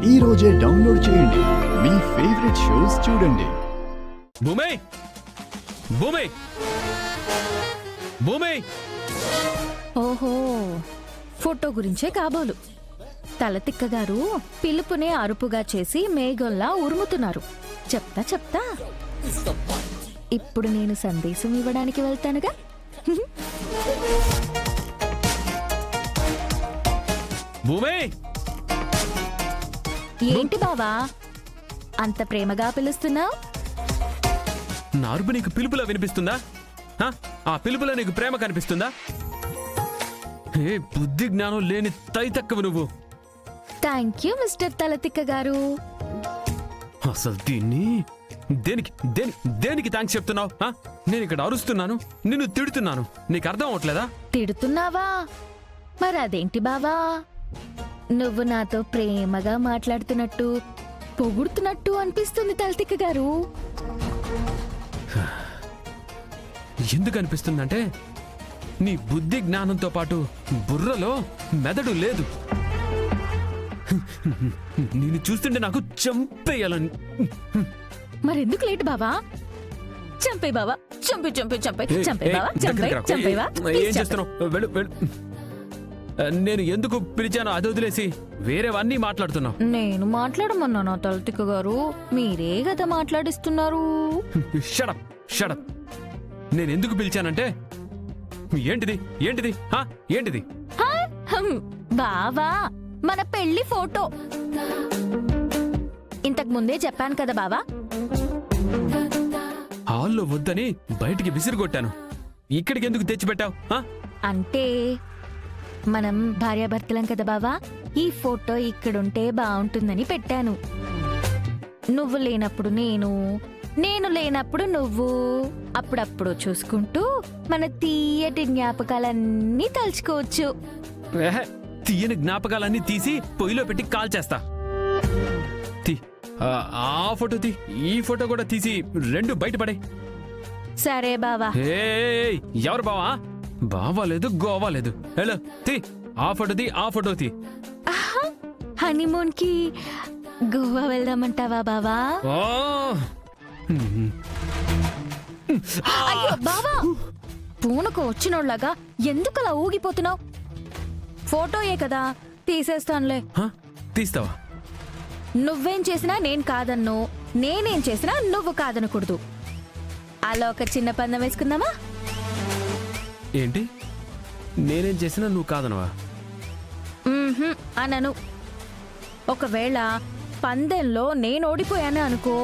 ఈ రోజే డౌన్లోడ్ చేయండి. మీ ఫేవరెట్ షోస్ చూడండి. భూమి భూమి భూమి ఓహో, ఫోటో గురించే కాబోలు. తలతిక్క గారు పిలుపునే అరుపుగా చేసి మేఘంలా ఉరుముతున్నారు. చెప్తా ఇప్పుడు నేను సందేశం ఇవ్వడానికి వెళ్తానుగా. భూమి ఏంటి బావా అంత ప్రేమగా పిలుస్తున్నావు? నా అరుపు నీకు పిలుపులా వినిపిస్తుందా? ఆ పిలుపులో నీకు ప్రేమ కనిపిస్తుందా? ఏ బుద్ధి జ్ఞానం లేని తైతక్కవు నువ్వు. థ్యాంక్ యూ మిస్టర్ తలతిక్క గారు. అసలు దీన్ని దేనికి థ్యాంక్స్ చెప్తున్నావు? నేను ఇక్కడ అరుస్తున్నాను, నిన్ను తిడుతున్నాను, నీకు అర్థం అవట్లేదా? తిడుతున్నావా? మరి అదేంటి బావా, నువ్వు నాతో ప్రేమగా మాట్లాడుతున్నట్టు పొగుడుతున్నట్టు అనిపిస్తుంది తలతిక్క గారు. ఎందుకు అనిపిస్తుందంటే నీ బుద్ధి జ్ఞానంతో పాటు బుర్రలో మెదడు లేదు. నేను చూస్తుంటే నాకు చంపేయాలని. మరెందుకు లేట్ బావా? చంపే బావా, చంపేవా. ఏం చేస్తున్నావు? వెళ్ళు వెళ్ళు. నేను ఎందుకు పిలిచానో అది వదిలేసి వేరేవన్నీ మాట్లాడుతున్నావు. నేను మాట్లాడమన్నానా తలతిక్క గారు? మీరే కదా మాట్లాడిస్తున్నారు. Shut up shut up. నేను ఎందుకు పిలిచానంటే ఏంటిది ఏంటిది ఏంటిది? బావా, మన పెళ్లి ఫోటో. ఇంతకు ముందే చెప్పాను కదా బావా. హాల్లో వద్దని బయటికి విసిరిగొట్టాను. ఇక్కడికి ఎందుకు తెచ్చిపెట్టావు? అంటే మనం భార్యాభర్తలం కదా బావా, ఈ ఫోటో ఇక్కడుంటే బాగుంటుందని పెట్టాను. నువ్వు లేనప్పుడు నేను లేనప్పుడు నువ్వు, అప్పుడప్పుడు చూసుకుంటూ మన తీయటి జ్ఞాపకాలన్నీ తలుచుకోవచ్చు. తీయని జ్ఞాపకాలన్నీ తీసి పొయ్యిలో పెట్టి కాల్చేస్తా. ఆ ఫోటో తీ, ఈ ఫోటో కూడా తీసి రెండు బయటపడే. సరే బావా. ఎవరు బావా? బావా లేదు, గోవా లేదు. హలో తీ, ఆ ఫోటో తీ. హనీమూన్ కి గోవా వెళ్దామంటావా బావా? అయ్యో బావా, పూనకు వచ్చినోళ్ళగా ఎందుకలా ఊగిపోతున్నావు? ఫోటోయే కదా, తీసేస్తానులే. తీస్తావా? నువ్వేం చేసినా నేను కాదన్ను, నేనేం చేసినా నువ్వు కాదనకూడదు. అలా ఒక చిన్న పందెం వేసుకుందామా? ఏంటి? నేనేం చేసినా నువ్వు కాదనవా? అనను. ఒకవేళ పందెంలో నేను ఓడిపోయాను అనుకో,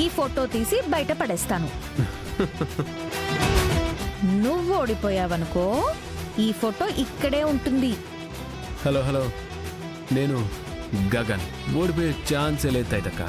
ఈ ఫోటో తీసి బయట పడేస్తాను. నువ్వు ఓడిపోయావనుకో, ఈ ఫోటో ఇక్కడే ఉంటుంది. హలో నేను గగన్. ఓడిపోయే ఛాన్సే లేదు తైతక్క.